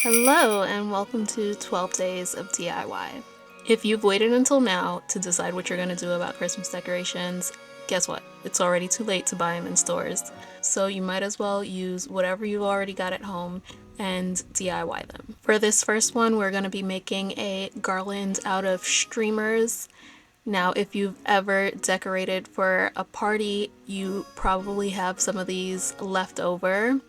Hello and welcome to 12 Days of DIY. If you've waited until now to decide what you're going to do about Christmas decorations, guess what? It's already too late to buy them in stores. So you might as well use whatever you've already got at home and DIY them. For this first one, we're going to be making a garland out of streamers. Now, if you've ever decorated for a party, you probably have some of these left over,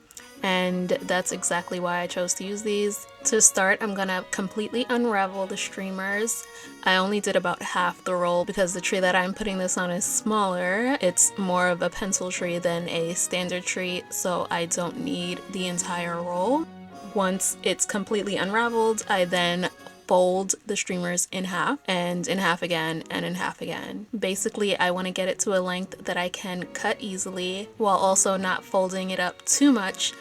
and that's exactly why I chose to use these. To start, I'm gonna completely unravel the streamers. I only did about half the roll because the tree that I'm putting this on is smaller. It's more of a pencil tree than a standard tree, so I don't need the entire roll. Once it's completely unraveled, I then fold the streamers in half and in half again and in half again. Basically, I want to get it to a length that I can cut easily while also not folding it up too much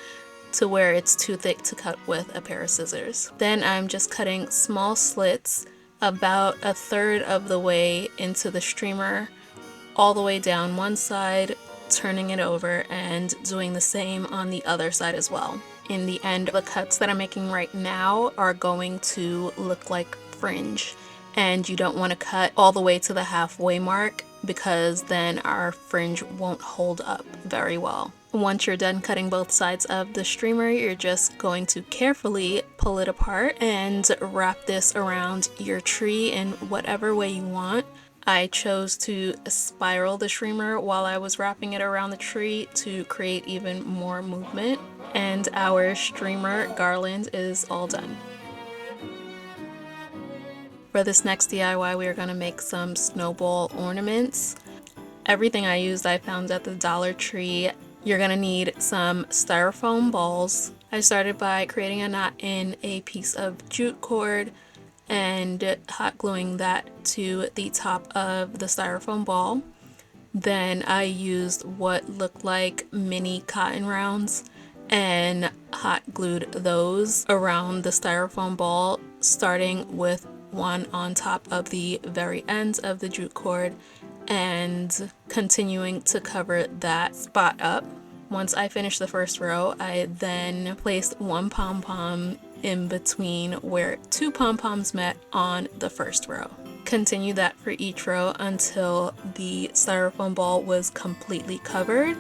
to where it's too thick to cut with a pair of scissors. Then I'm just cutting small slits about a third of the way into the streamer, all the way down one side, turning it over and doing the same on the other side as well. In the end, the cuts that I'm making right now are going to look like fringe, and you don't want to cut all the way to the halfway mark because then our fringe won't hold up very well. Once you're done cutting both sides of the streamer, you're just going to carefully pull it apart and wrap this around your tree in whatever way you want. I chose to spiral the streamer while I was wrapping it around the tree to create even more movement, and our streamer garland is all done. For this next DIY, we are going to make some snowball ornaments. Everything I used I found at the Dollar Tree. You're going to need some styrofoam balls. I started by creating a knot in a piece of jute cord and hot gluing that to the top of the styrofoam ball. Then I used what looked like mini cotton rounds and hot glued those around the styrofoam ball, starting with one on top of the very ends of the jute cord and continuing to cover that spot up. Once I finished the first row, I then placed one pom-pom in between where two pom-poms met on the first row. Continue that for each row until the styrofoam ball was completely covered.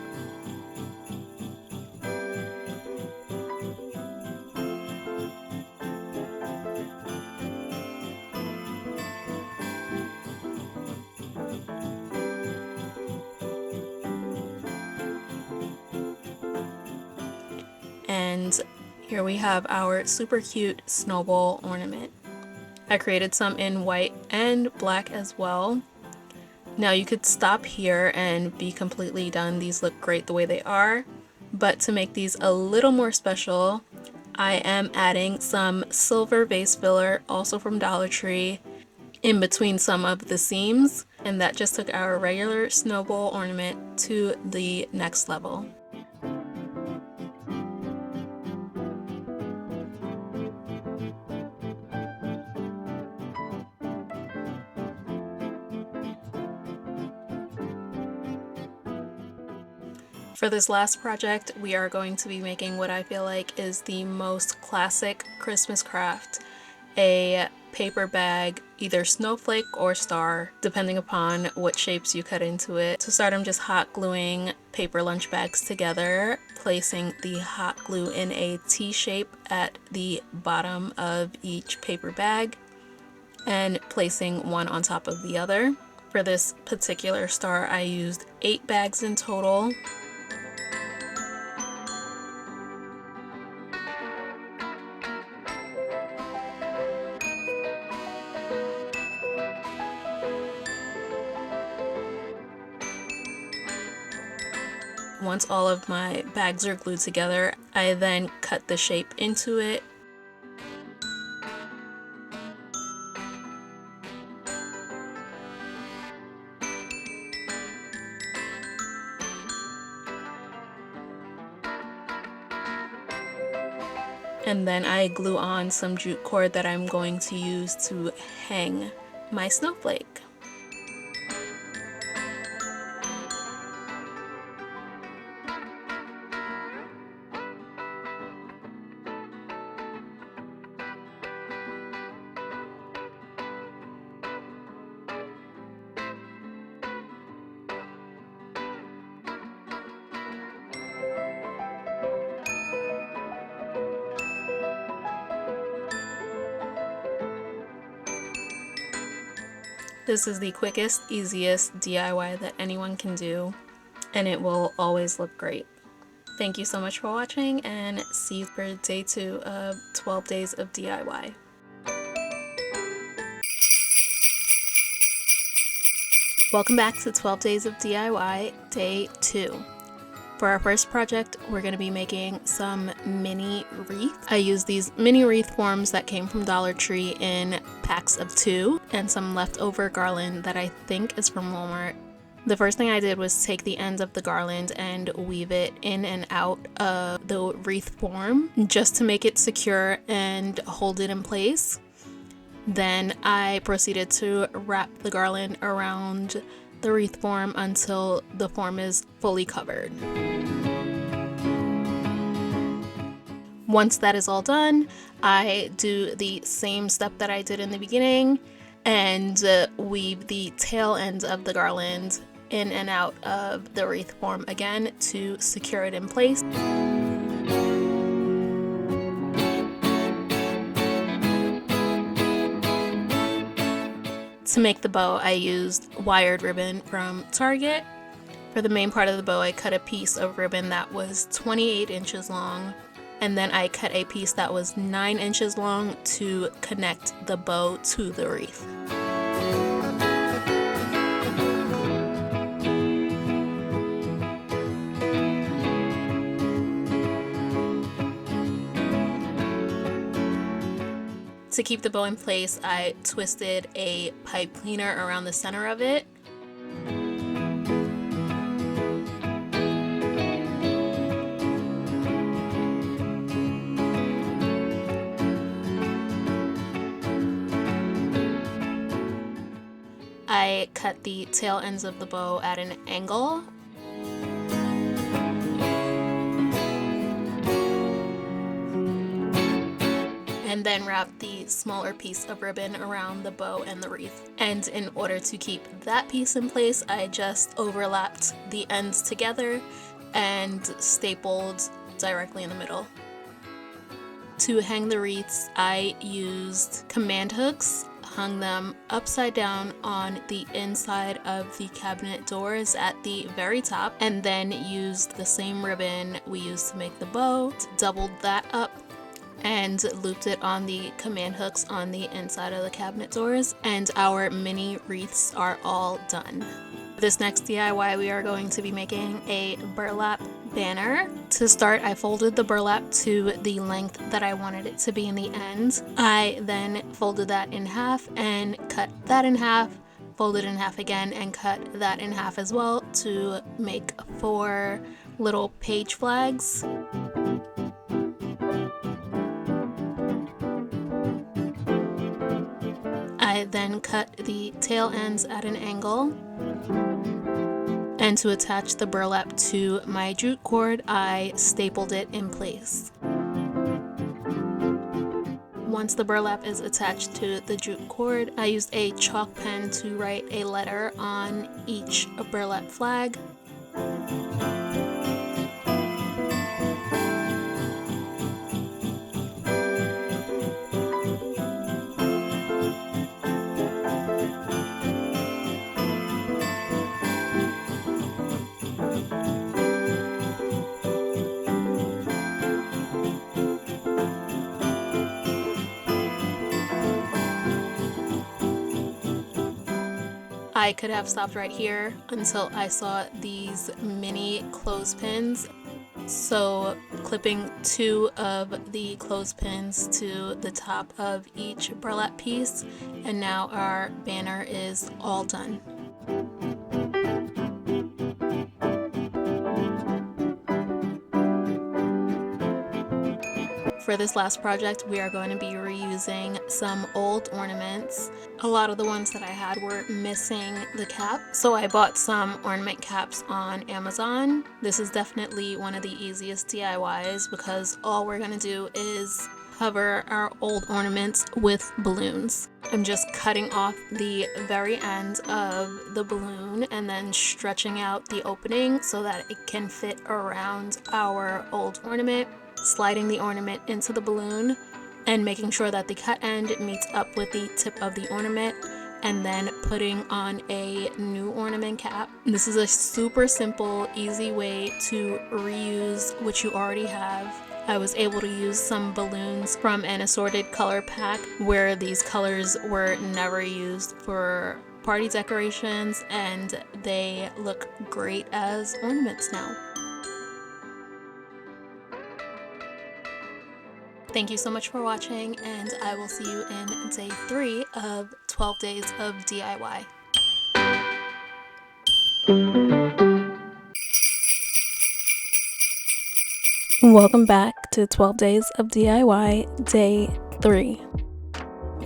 And here we have our super cute snowball ornament. I created some in white and black as well. Now you could stop here and be completely done. These look great the way they are, but to make these a little more special, I am adding some silver vase filler, also from Dollar Tree, in between some of the seams, and that just took our regular snowball ornament to the next level. For this last project, we are going to be making what I feel like is the most classic Christmas craft, a paper bag, either snowflake or star, depending upon what shapes you cut into it. To start, I'm just hot gluing paper lunch bags together, placing the hot glue in a T shape at the bottom of each paper bag, and placing one on top of the other. For this particular star, I used 8 bags in total. Once all of my bags are glued together, I then cut the shape into it. And then I glue on some jute cord that I'm going to use to hang my snowflake. This is the quickest, easiest DIY that anyone can do, and it will always look great. Thank you so much for watching, and see you for day 2 of 12 days of DIY. Welcome back to 12 days of DIY, day 2. For our first project, we're going to be making some mini wreath. I used these mini wreath forms that came from Dollar Tree in packs of 2, and some leftover garland that I think is from Walmart. The first thing I did was take the ends of the garland and weave it in and out of the wreath form just to make it secure and hold it in place. Then I proceeded to wrap the garland around the wreath form until the form is fully covered. Once that is all done, I do the same step that I did in the beginning and weave the tail ends of the garland in and out of the wreath form again to secure it in place. To make the bow, I used wired ribbon from Target. For the main part of the bow, I cut a piece of ribbon that was 28 inches long, and then I cut a piece that was 9 inches long to connect the bow to the wreath. To keep the bow in place, I twisted a pipe cleaner around the center of it. I cut the tail ends of the bow at an angle. And then wrap the smaller piece of ribbon around the bow and the wreath. And in order to keep that piece in place, I just overlapped the ends together and stapled directly in the middle. To hang the wreaths, I used command hooks, hung them upside down on the inside of the cabinet doors at the very top, and then used the same ribbon we used to make the bow, doubled that up, and looped it on the command hooks on the inside of the cabinet doors, and our mini wreaths are all done. For this next DIY, we are going to be making a burlap banner. To start, I folded the burlap to the length that I wanted it to be in the end. I then folded that in half and cut that in half, folded in half again and cut that in half as well to make 4 little page flags. I then cut the tail ends at an angle, and to attach the burlap to my jute cord, I stapled it in place. Once the burlap is attached to the jute cord, I used a chalk pen to write a letter on each burlap flag. I could have stopped right here until I saw these mini clothespins. So clipping 2 of the clothespins to the top of each burlap piece, and now our banner is all done. For this last project, we are going to be reusing some old ornaments. A lot of the ones that I had were missing the cap, so I bought some ornament caps on Amazon. This is definitely one of the easiest DIYs because all we're going to do is cover our old ornaments with balloons. I'm just cutting off the very end of the balloon and then stretching out the opening so that it can fit around our old ornament, sliding the ornament into the balloon and making sure that the cut end meets up with the tip of the ornament, and then putting on a new ornament cap. This is a super simple, easy way to reuse what you already have. I was able to use some balloons from an assorted color pack where these colors were never used for party decorations, and they look great as ornaments now. Thank you so much for watching, and I will see you in day 3 of 12 days of DIY. Welcome back to 12 days of DIY day 3.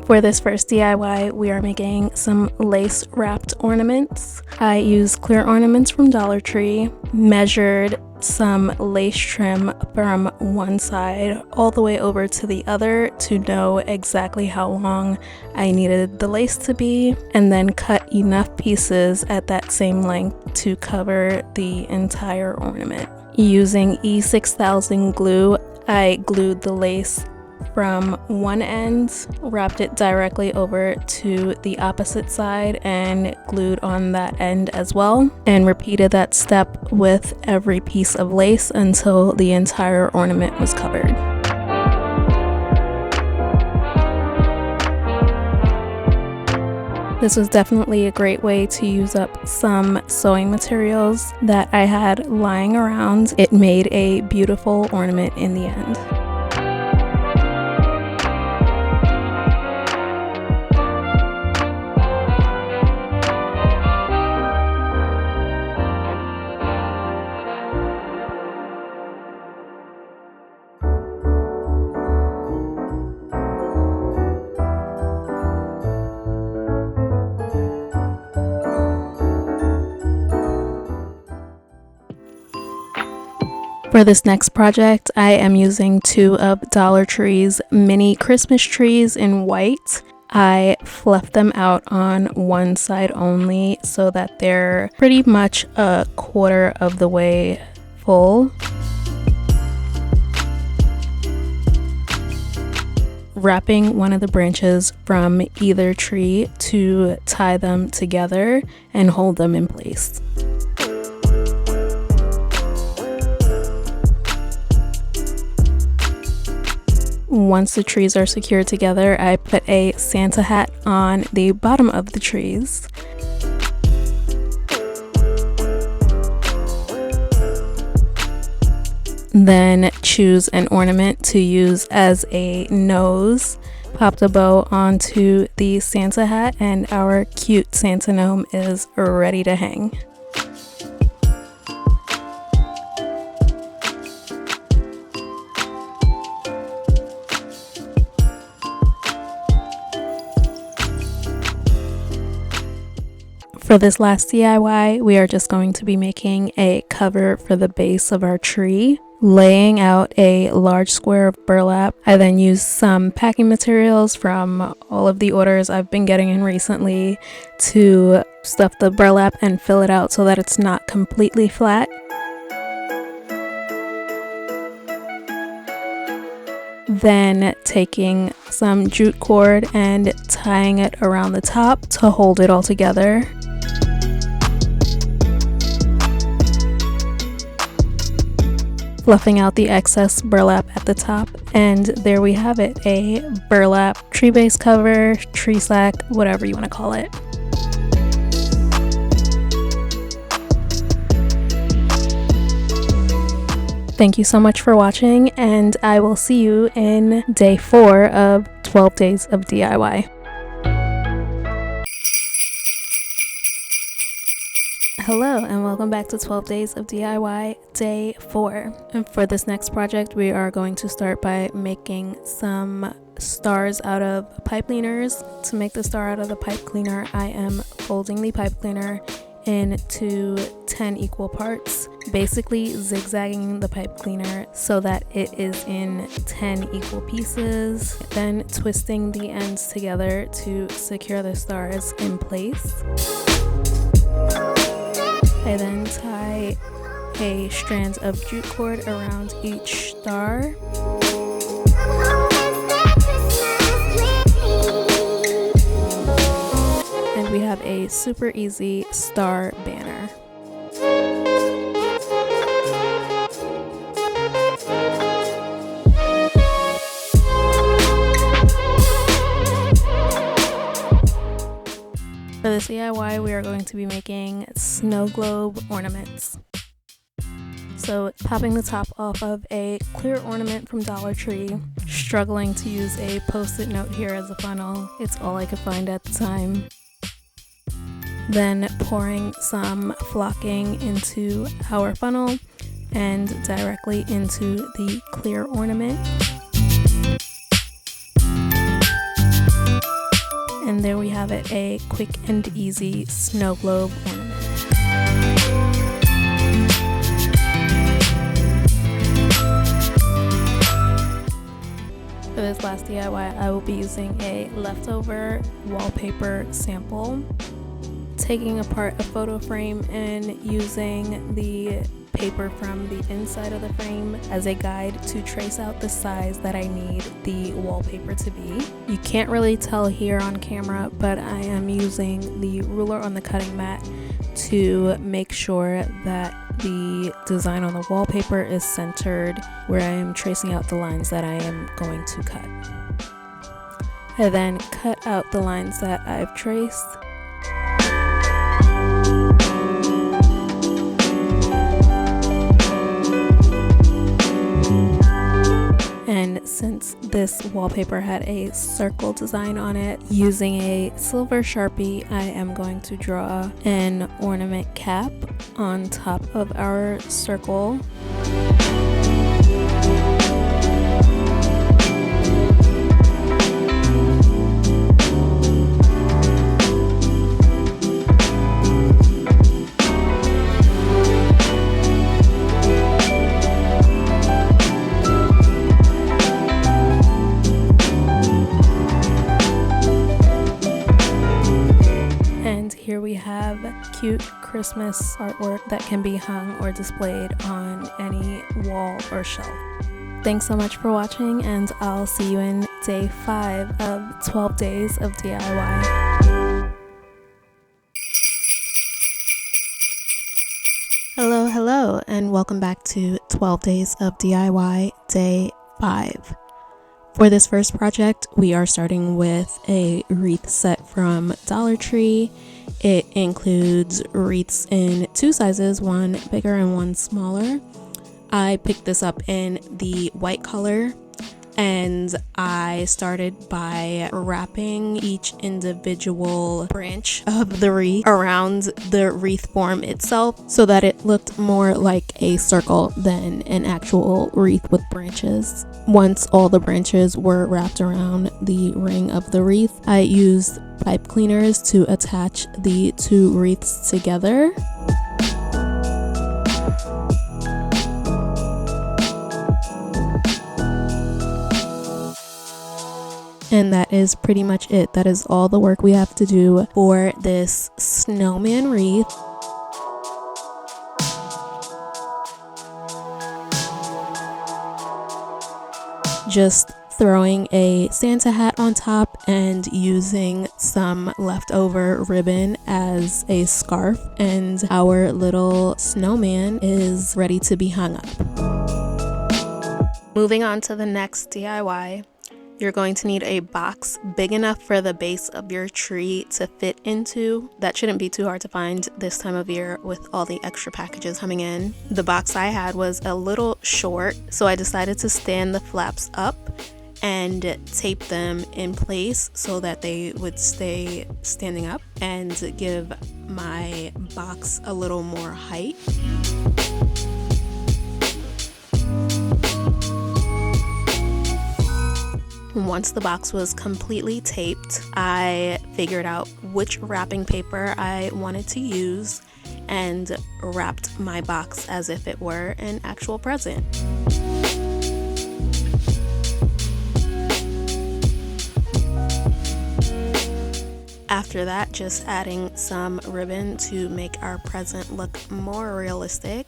For this first DIY, we are making some lace wrapped ornaments. I used clear ornaments from Dollar Tree, measured some lace trim from one side all the way over to the other to know exactly how long I needed the lace to be, and then cut enough pieces at that same length to cover the entire ornament. Using E6000 glue, I glued the lace from one end, wrapped it directly over to the opposite side, and glued on that end as well, and repeated that step with every piece of lace until the entire ornament was covered. This was definitely a great way to use up some sewing materials that I had lying around. It made a beautiful ornament in the end. For this next project, I am using 2 of Dollar Tree's mini Christmas trees in white. I fluffed them out on one side only so that they're pretty much a quarter of the way full. Wrapping one of the branches from either tree to tie them together and hold them in place. Once the trees are secured together, I put a Santa hat on the bottom of the trees. Then choose an ornament to use as a nose. Popped a bow onto the Santa hat, and our cute Santa gnome is ready to hang. For this last DIY, we are just going to be making a cover for the base of our tree, laying out a large square of burlap. I then used some packing materials from all of the orders I've been getting in recently to stuff the burlap and fill it out so that it's not completely flat. Then taking some jute cord and tying it around the top to hold it all together. Fluffing out the excess burlap at the top, and there we have it, a burlap tree base cover, tree sack, whatever you want to call it. Thank you so much for watching, and I will see you in day 4 of 12 days of DIY. Hello and welcome back to 12 days of DIY day 4. And for this next project, we are going to start by making some stars out of pipe cleaners. To make the star out of the pipe cleaner, I am folding the pipe cleaner into 10 equal parts, basically zigzagging the pipe cleaner so that it is in 10 equal pieces, then twisting the ends together to secure the stars in place. I then tie a strand of jute cord around each star. a super easy star banner. For this DIY, we are going to be making snow globe ornaments. So popping the top off of a clear ornament from Dollar Tree, struggling to use a post-it note here as a funnel. It's all I could find at the time. Then pouring some flocking into our funnel and directly into the clear ornament. And there we have it, a quick and easy snow globe ornament. For this last DIY, I will be using a leftover wallpaper sample, taking apart a photo frame and using the paper from the inside of the frame as a guide to trace out the size that I need the wallpaper to be. You can't really tell here on camera, but I am using the ruler on the cutting mat to make sure that the design on the wallpaper is centered where I am tracing out the lines that I am going to cut. I then cut out the lines that I've traced. And since this wallpaper had a circle design on it, using a silver Sharpie, I am going to draw an ornament cap on top of our circle. Here we have cute Christmas artwork that can be hung or displayed on any wall or shelf. Thanks so much for watching, and I'll see you in day 5 of 12 days of DIY. Hello, and welcome back to 12 days of DIY day 5. For this first project, we are starting with a wreath set from Dollar Tree. It includes wreaths in 2 sizes, one bigger and one smaller. I picked this up in the white color, and I started by wrapping each individual branch of the wreath around the wreath form itself so that it looked more like a circle than an actual wreath with branches. Once all the branches were wrapped around the ring of the wreath, I used pipe cleaners to attach the 2 wreaths together. And that is pretty much it. That is all the work we have to do for this snowman wreath. Just throwing a Santa hat on top and using some leftover ribbon as a scarf, and our little snowman is ready to be hung up. Moving on to the next DIY. You're going to need a box big enough for the base of your tree to fit into. That shouldn't be too hard to find this time of year with all the extra packages coming in. The box I had was a little short, so I decided to stand the flaps up and tape them in place so that they would stay standing up and give my box a little more height. Once the box was completely taped, I figured out which wrapping paper I wanted to use and wrapped my box as if it were an actual present. After that, just adding some ribbon to make our present look more realistic.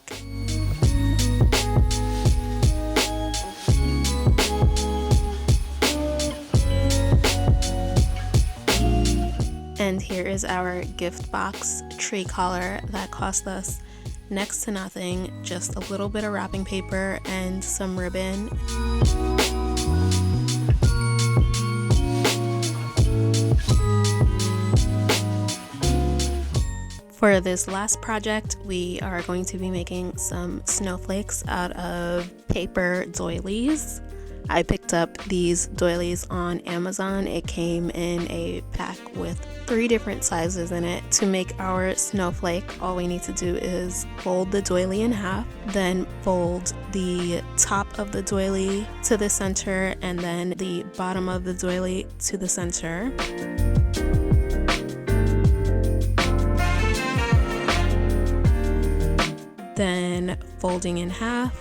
And here here is our gift box tree collar that cost us next to nothing, just a little bit of wrapping paper and some ribbon. For this last project, we are going to be making some snowflakes out of paper doilies. I picked up these doilies on Amazon. It came in a pack with 3 different sizes in it. To make our snowflake, all we need to do is fold the doily in half, then fold the top of the doily to the center, and then the bottom of the doily to the center. Then folding in half.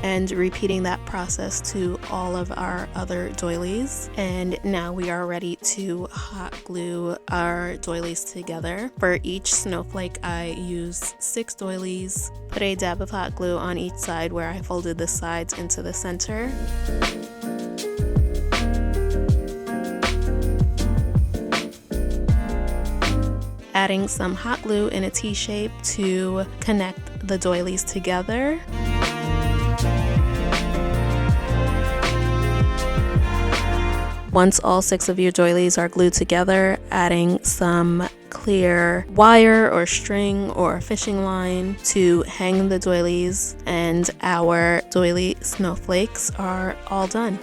And repeating that process to all of our other doilies. And now we are ready to hot glue our doilies together. For each snowflake, I used 6 doilies, put a dab of hot glue on each side where I folded the sides into the center. Adding some hot glue in a T shape to connect the doilies together. Once all 6 of your doilies are glued together, adding some clear wire or string or fishing line to hang the doilies, and our doily snowflakes are all done.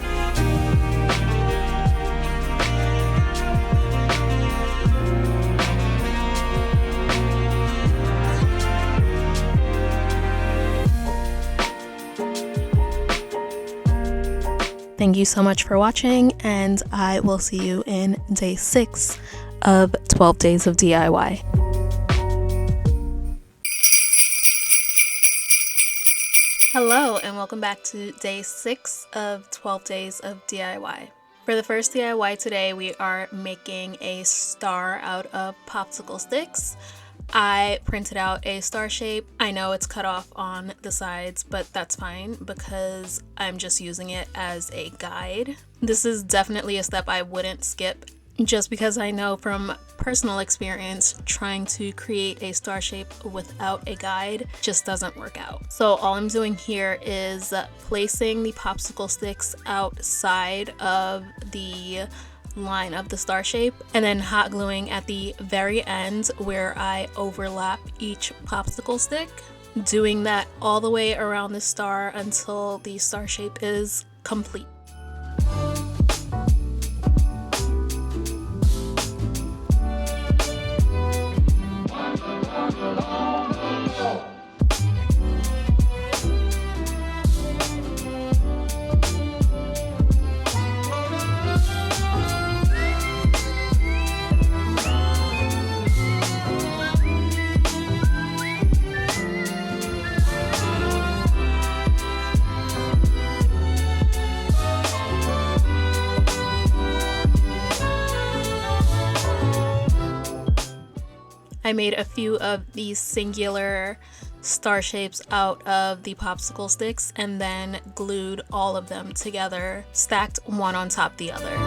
Thank you so much for watching, and I will see you in day 6 of 12 Days of DIY. Hello, and welcome back to day 6 of 12 Days of DIY. For the first DIY today, we are making a star out of popsicle sticks. I printed out a star shape. I know it's cut off on the sides, but that's fine because I'm just using it as a guide. This is definitely a step I wouldn't skip, just because I know from personal experience trying to create a star shape without a guide just doesn't work out. So all I'm doing here is placing the popsicle sticks outside of the line of the star shape and then hot gluing at the very end where I overlap each popsicle stick, doing that all the way around the star until the star shape is complete. I made a few of these singular star shapes out of the popsicle sticks and then glued all of them together, stacked one on top of the other.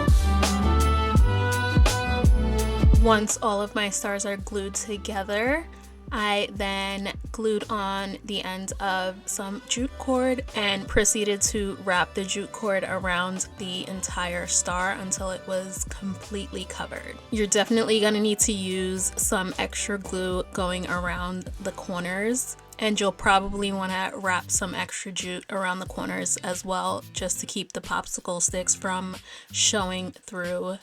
Once all of my stars are glued together, I then glued on the end of some jute cord and proceeded to wrap the jute cord around the entire star until it was completely covered. You're definitely going to need to use some extra glue going around the corners, and you'll probably want to wrap some extra jute around the corners as well, just to keep the popsicle sticks from showing through.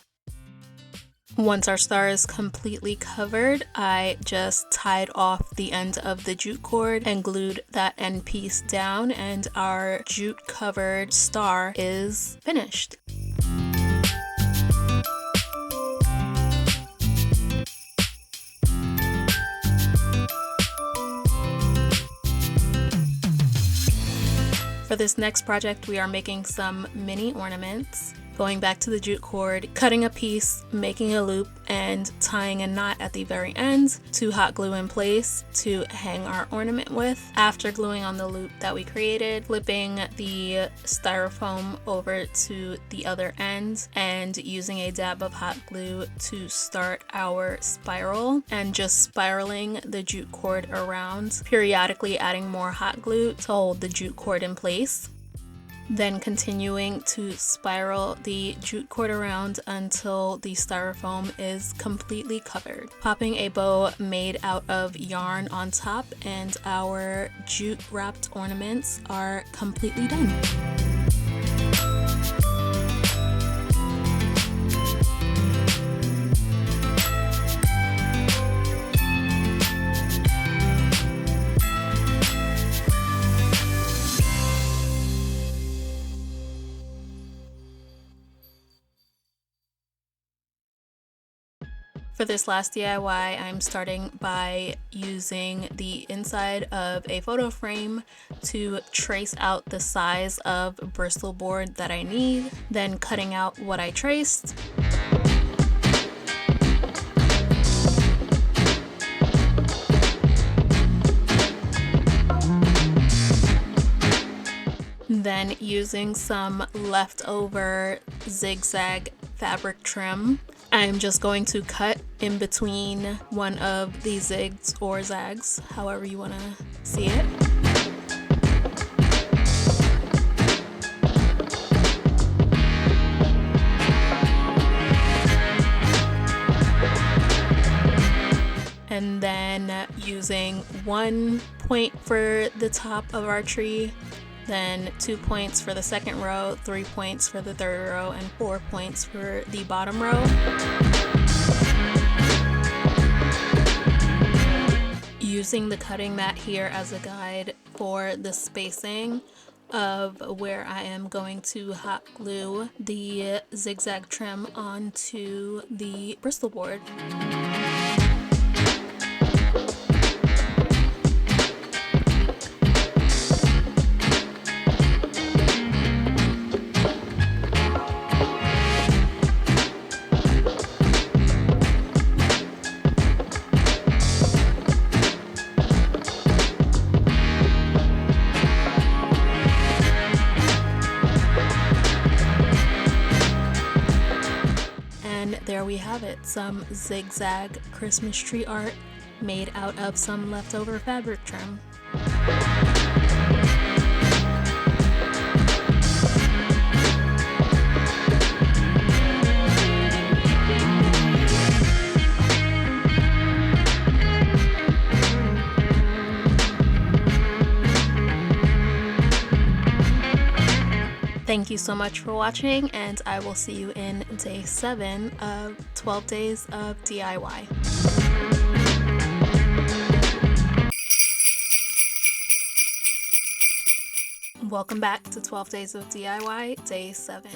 Once our star is completely covered, I just tied off the end of the jute cord and glued that end piece down, and our jute covered star is finished. For this next project, we are making some mini ornaments. going back to the jute cord, cutting a piece, making a loop, and tying a knot at the very end to hot glue in place to hang our ornament with. After gluing on the loop that we created, flipping the styrofoam over to the other end and using a dab of hot glue to start our spiral, and just spiraling the jute cord around, periodically adding more hot glue to hold the jute cord in place. Then continuing to spiral the jute cord around until the styrofoam is completely covered. Popping a bow made out of yarn on top, and our jute wrapped ornaments are completely done. For this last DIY, I'm starting by using the inside of a photo frame to trace out the size of Bristol board that I need, then cutting out what I traced. Then using some leftover zigzag fabric trim, I'm just going to cut in between one of the zigs or zags, however you want to see it. And then using 1 point for the top of our tree, then 2 points for the second row, 3 points for the third row, and 4 points for the bottom row. Using the cutting mat here as a guide for the spacing of where I am going to hot glue the zigzag trim onto the Bristol board. There we have it, some zigzag Christmas tree art made out of some leftover fabric trim. Thank you so much for watching, and I will see you in day 7 of 12 days of DIY. Welcome back to 12 days of DIY, day 7.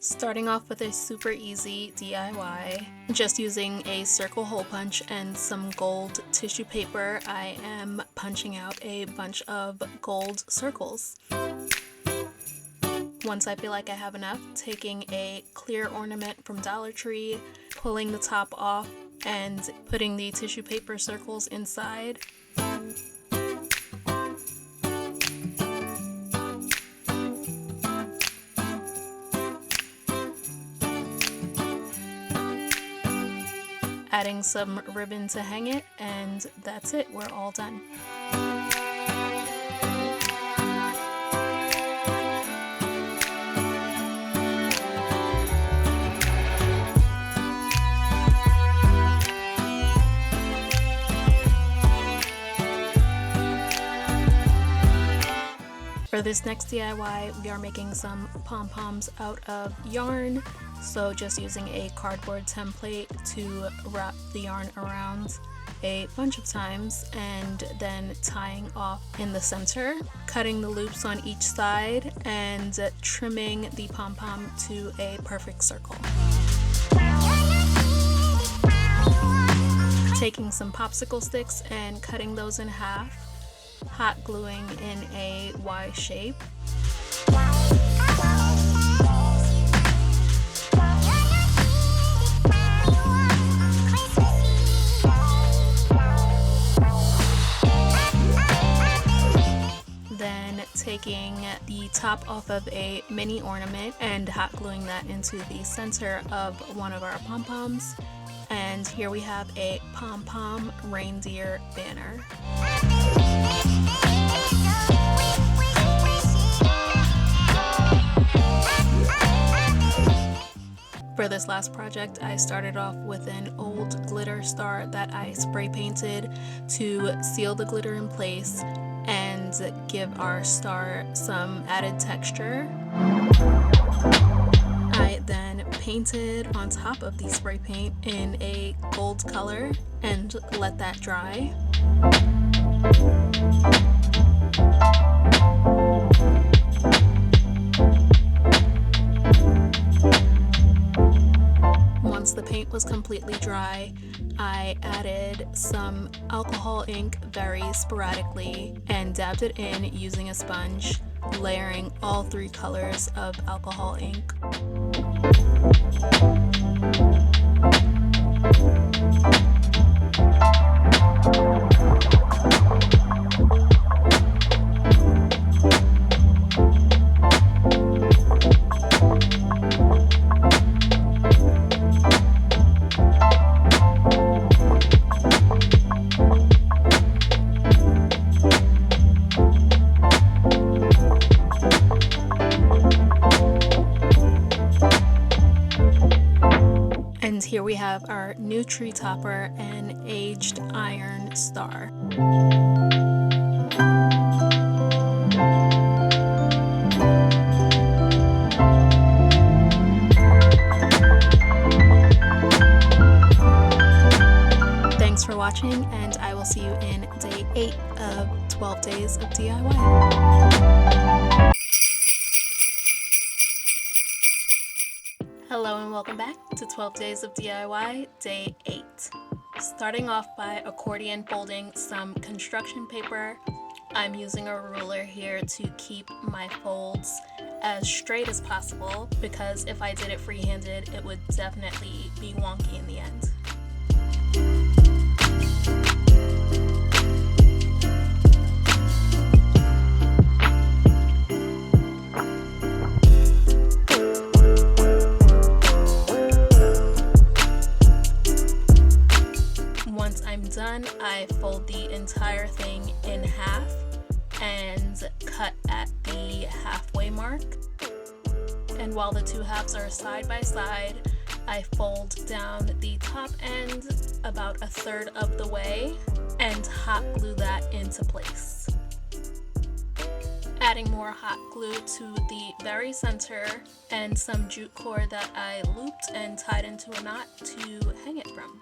Starting off with a super easy DIY, just using a circle hole punch and some gold tissue paper, I am punching out a bunch of gold circles. Once I feel like I have enough, taking a clear ornament from Dollar Tree, pulling the top off, and putting the tissue paper circles inside. Adding some ribbon to hang it, and that's it, we're all done. For this next DIY, we are making some pom-poms out of yarn, so just using a cardboard template to wrap the yarn around a bunch of times and then tying off in the center, cutting the loops on each side, and trimming the pom-pom to a perfect circle. Taking some popsicle sticks and cutting those in half, hot gluing in a Y shape. taking the top off of a mini ornament and hot gluing that into the center of one of our pom-poms. And here we have a pom-pom reindeer banner. For this last project, I started off with an old glitter star that I spray painted to seal the glitter in place and give our star some added texture. I then painted on top of the spray paint in a gold color and let that dry. Once the paint was completely dry, I added some alcohol ink very sporadically and dabbed it in using a sponge, layering all 3 colors of alcohol ink. And here we have our new tree topper and aged iron star. Thanks for watching, and I will see you in day 8 of 12 days of DIY. Hello and welcome back to 12 Days of DIY, Day 8. Starting off by accordion folding some construction paper. I'm using a ruler here to keep my folds as straight as possible because if I did it free-handed, it would definitely be wonky in the end. Once I'm done, I fold the entire thing in half and cut at the halfway mark. And while the 2 halves are side by side, I fold down the top end about 1/3 of the way and hot glue that into place. Adding more hot glue to the very center and some jute cord that I looped and tied into a knot to hang it from.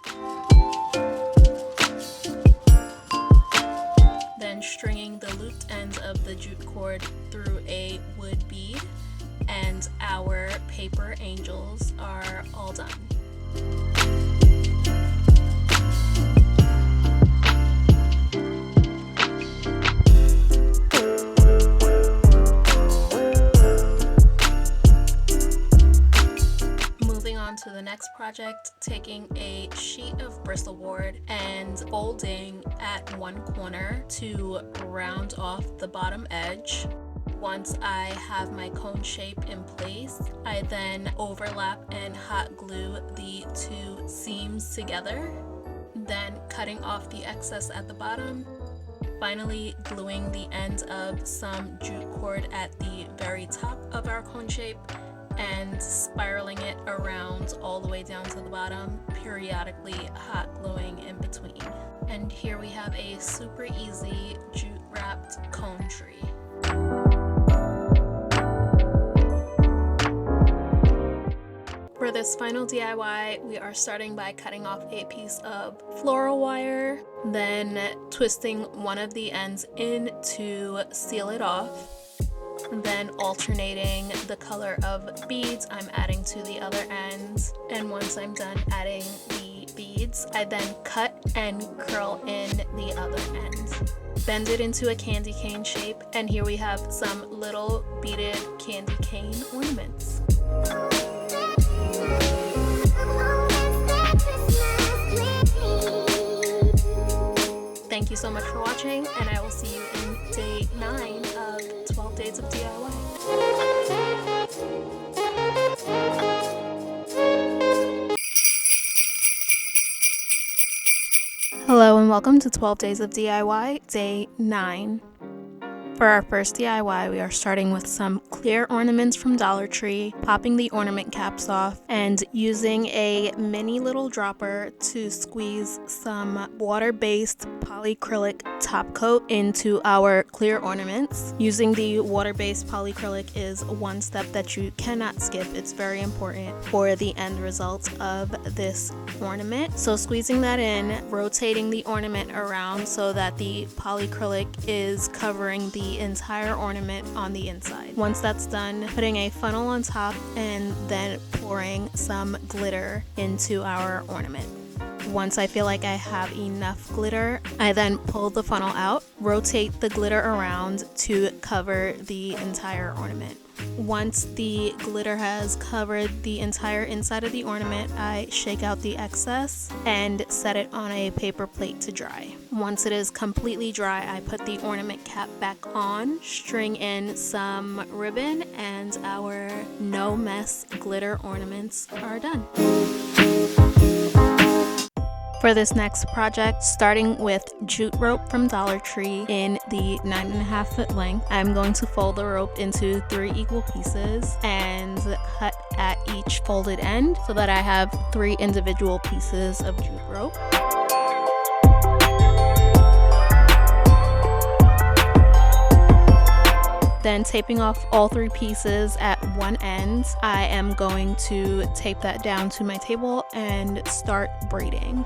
Then stringing the looped end of the jute cord through a wood bead, and our paper angels are all done. To the next project, taking a sheet of Bristol board and folding at one corner to round off the bottom edge. Once I have my cone shape in place, I then overlap and hot glue the 2 seams together, then cutting off the excess at the bottom, finally gluing the end of some jute cord at the very top of our cone shape and spiraling it around all the way down to the bottom, periodically hot gluing in between. And here we have a super easy jute wrapped cone tree. For this final DIY, we are starting by cutting off a piece of floral wire, then twisting one of the ends in to seal it off. Then alternating the color of beads I'm adding to the other ends, and once I'm done adding the beads, I then cut and curl in the other end. Bend it into a candy cane shape, and here we have some little beaded candy cane ornaments. Thank you so much for watching, and I will see you in day 9 of 12 Days of DIY. Hello and welcome to 12 Days of DIY, day 9. For our first DIY, we are starting with some clear ornaments from Dollar Tree, popping the ornament caps off, and using a mini little dropper to squeeze some water-based polyacrylic top coat into our clear ornaments. Using the water-based polyacrylic is one step that you cannot skip. It's very important for the end result of this ornament. So squeezing that in, rotating the ornament around so that the polyacrylic is covering the entire ornament on the inside. Once that's done, putting a funnel on top and then pouring some glitter into our ornament. Once I feel like I have enough glitter, I then pull the funnel out, rotate the glitter around to cover the entire ornament. Once the glitter has covered the entire inside of the ornament, I shake out the excess and set it on a paper plate to dry. Once it is completely dry, I put the ornament cap back on, string in some ribbon, and our no mess glitter ornaments are done. For this next project, starting with jute rope from Dollar Tree in the 9.5 foot length, I'm going to fold the rope into 3 equal pieces and cut at each folded end so that I have 3 individual pieces of jute rope. Then taping off all 3 pieces at one end, I am going to tape that down to my table and start braiding.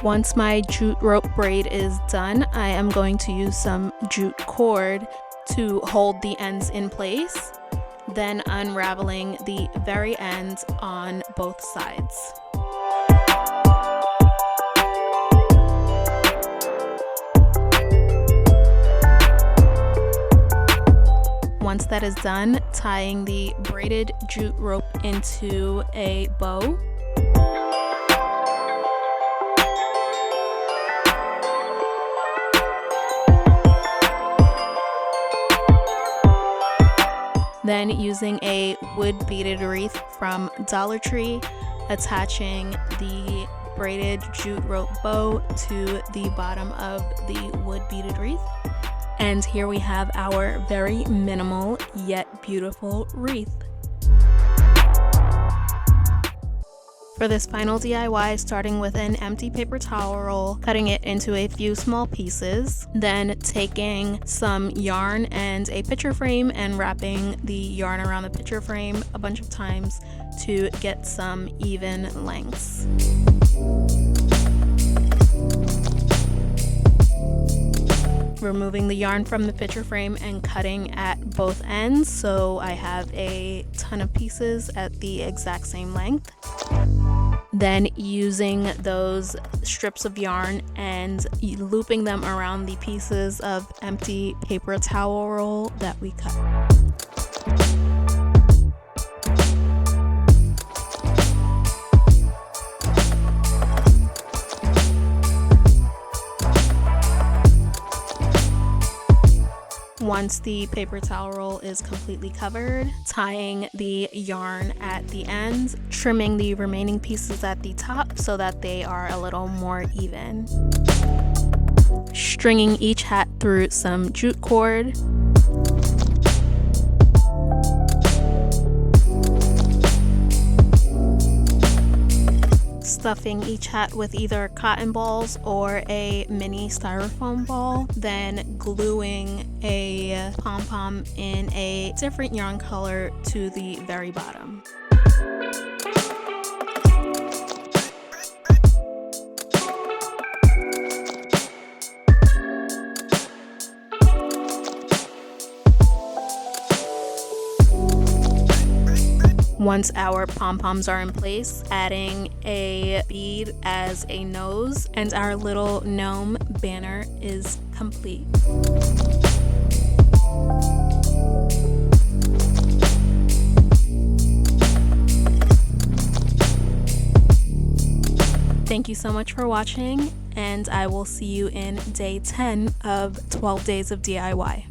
Once my jute rope braid is done, I am going to use some jute cord to hold the ends in place, then unraveling the very end on both sides. Once that is done, tying the braided jute rope into a bow. Then using a wood beaded wreath from Dollar Tree, attaching the braided jute rope bow to the bottom of the wood beaded wreath. And here we have our very minimal yet beautiful wreath. For this final DIY, starting with an empty paper towel roll, cutting it into a few small pieces, then taking some yarn and a picture frame and wrapping the yarn around the picture frame a bunch of times to get some even lengths. Removing the yarn from the picture frame and cutting at both ends so I have a ton of pieces at the exact same length. Then using those strips of yarn and looping them around the pieces of empty paper towel roll that we cut. Once the paper towel roll is completely covered, tying the yarn at the ends, trimming the remaining pieces at the top so that they are a little more even. Stringing each hat through some jute cord. Stuffing each hat with either cotton balls or a mini styrofoam ball, then gluing a pom-pom in a different yarn color to the very bottom. Once our pom-poms are in place, adding a bead as a nose, and our little gnome banner is complete. Thank you so much for watching, and I will see you in day 10 of 12 Days of DIY.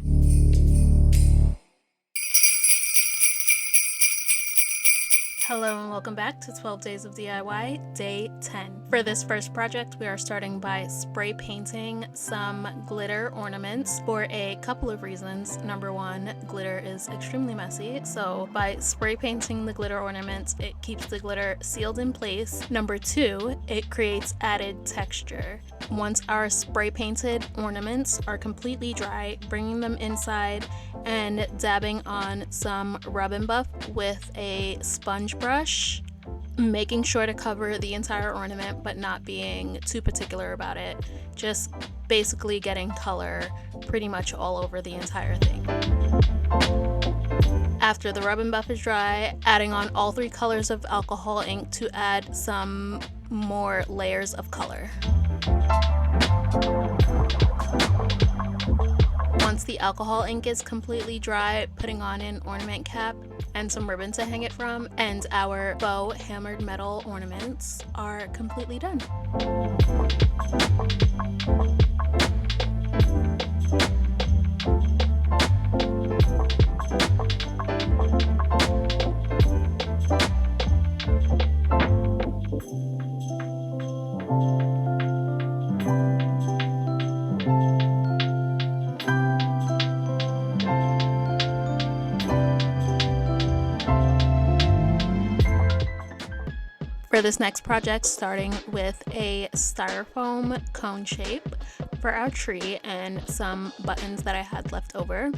Hello and welcome back to 12 Days of DIY, day 10. For this first project, we are starting by spray painting some glitter ornaments for a couple of reasons. Number one, glitter is extremely messy, so by spray painting the glitter ornaments, it keeps the glitter sealed in place. Number two, it creates added texture. Once our spray painted ornaments are completely dry, bringing them inside and dabbing on some Rub 'n Buff with a sponge brush, making sure to cover the entire ornament but not being too particular about it, just basically getting color pretty much all over the entire thing. After the Rub 'n Buff is dry, adding on all 3 colors of alcohol ink to add some more layers of color. Once the alcohol ink is completely dry, putting on an ornament cap and some ribbon to hang it from, and our faux hammered metal ornaments are completely done. For this next project, starting with a styrofoam cone shape for our tree and some buttons that I had left over.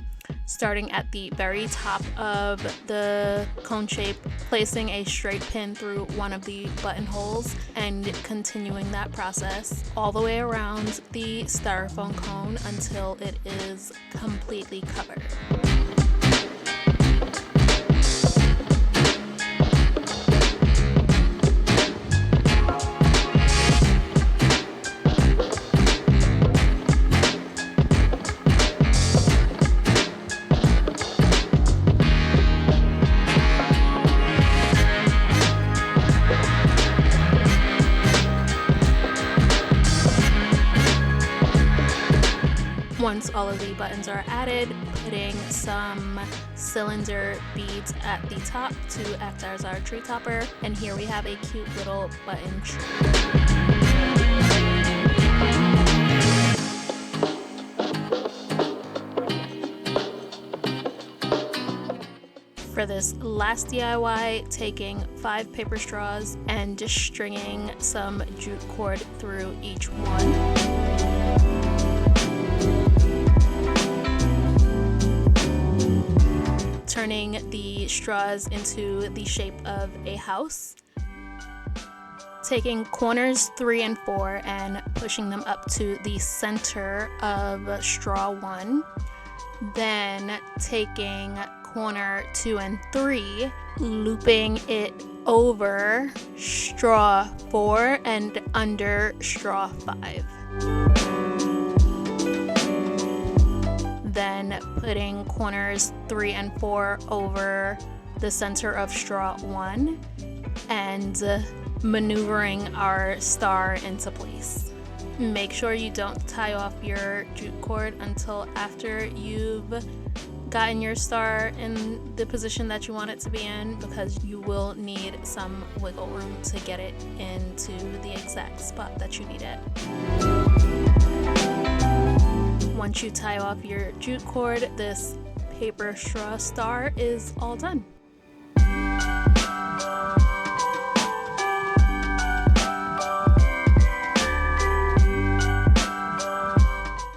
Starting at the very top of the cone shape, placing a straight pin through one of the buttonholes and continuing that process all the way around the styrofoam cone until it is completely covered. Once all of the buttons are added, putting some cylinder beads at the top to act as our tree topper, and here we have a cute little button tree. For this last DIY, taking 5 paper straws and just stringing some jute cord through each one. Turning the straws into the shape of a house. Taking corners 3 and 4 and pushing them up to the center of straw 1. Then taking corner 2 and 3, looping it over straw 4 and under straw 5. Then putting corners 3 and 4 over the center of straw 1 and maneuvering our star into place. Make sure you don't tie off your jute cord until after you've gotten your star in the position that you want it to be in, because you will need some wiggle room to get it into the exact spot that you need it. Once you tie off your jute cord, this paper straw star is all done.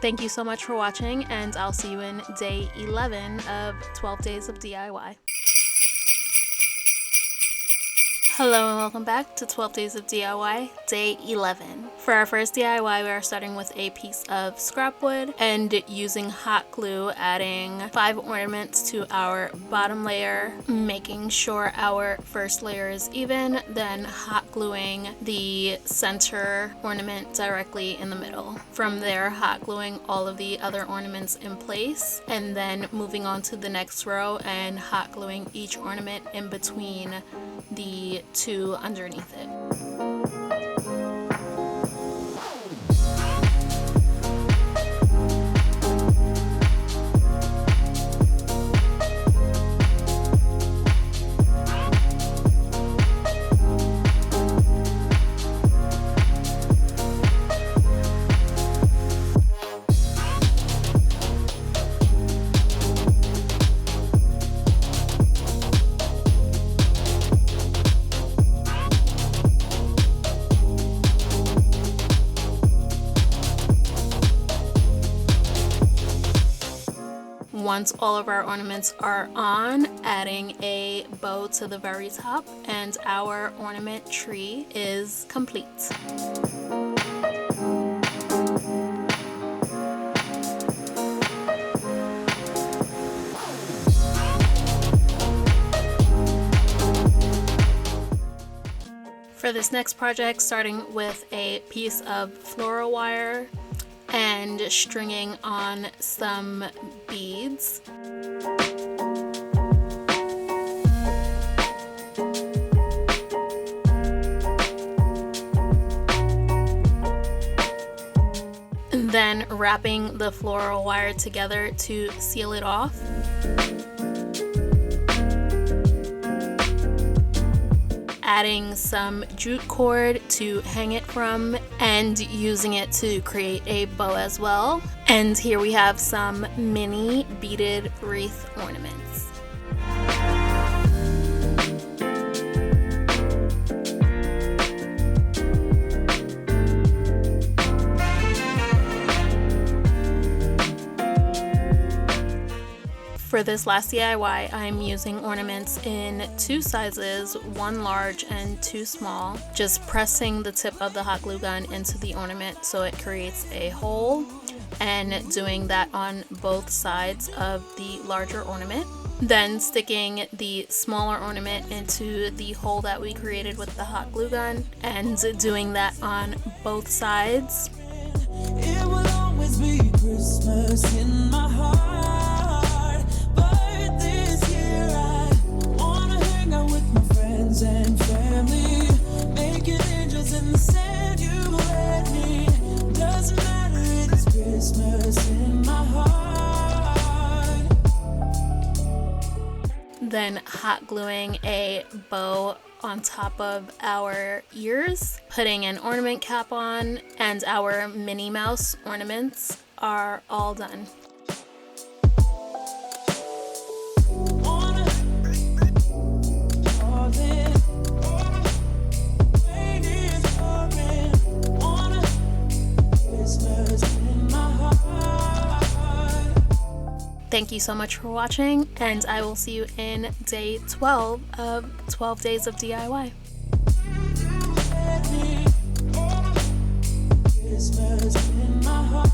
Thank you so much for watching, and I'll see you in day 11 of 12 Days of DIY. Hello and welcome back to 12 Days of DIY, day 11. For our first DIY, we are starting with a piece of scrap wood and using hot glue, adding 5 ornaments to our bottom layer, making sure our first layer is even, then hot gluing the center ornament directly in the middle. From there, hot gluing all of the other ornaments in place, and then moving on to the next row and hot gluing each ornament in between the 2 underneath it. Once all of our ornaments are on, adding a bow to the very top, and our ornament tree is complete. For this next project, starting with a piece of floral wire and stringing on some beads. Then wrapping the floral wire together to seal it off. Adding some jute cord to hang it from and using it to create a bow as well. And here we have some mini beaded wreath ornaments. For this last DIY, I'm using ornaments in 2 sizes, 1 large and 2 small. Just pressing the tip of the hot glue gun into the ornament so it creates a hole, and doing that on both sides of the larger ornament. Then sticking the smaller ornament into the hole that we created with the hot glue gun and doing that on both sides. It will always be Christmas in my heart. And family, making angels in the sand you let me. Doesn't matter, it's Christmas in my heart. Then hot gluing a bow on top of our ears, putting an ornament cap on, and our Minnie Mouse ornaments are all done. Thank you so much for watching, and I will see you in day 12 of 12 Days of DIY. Christmas in my heart.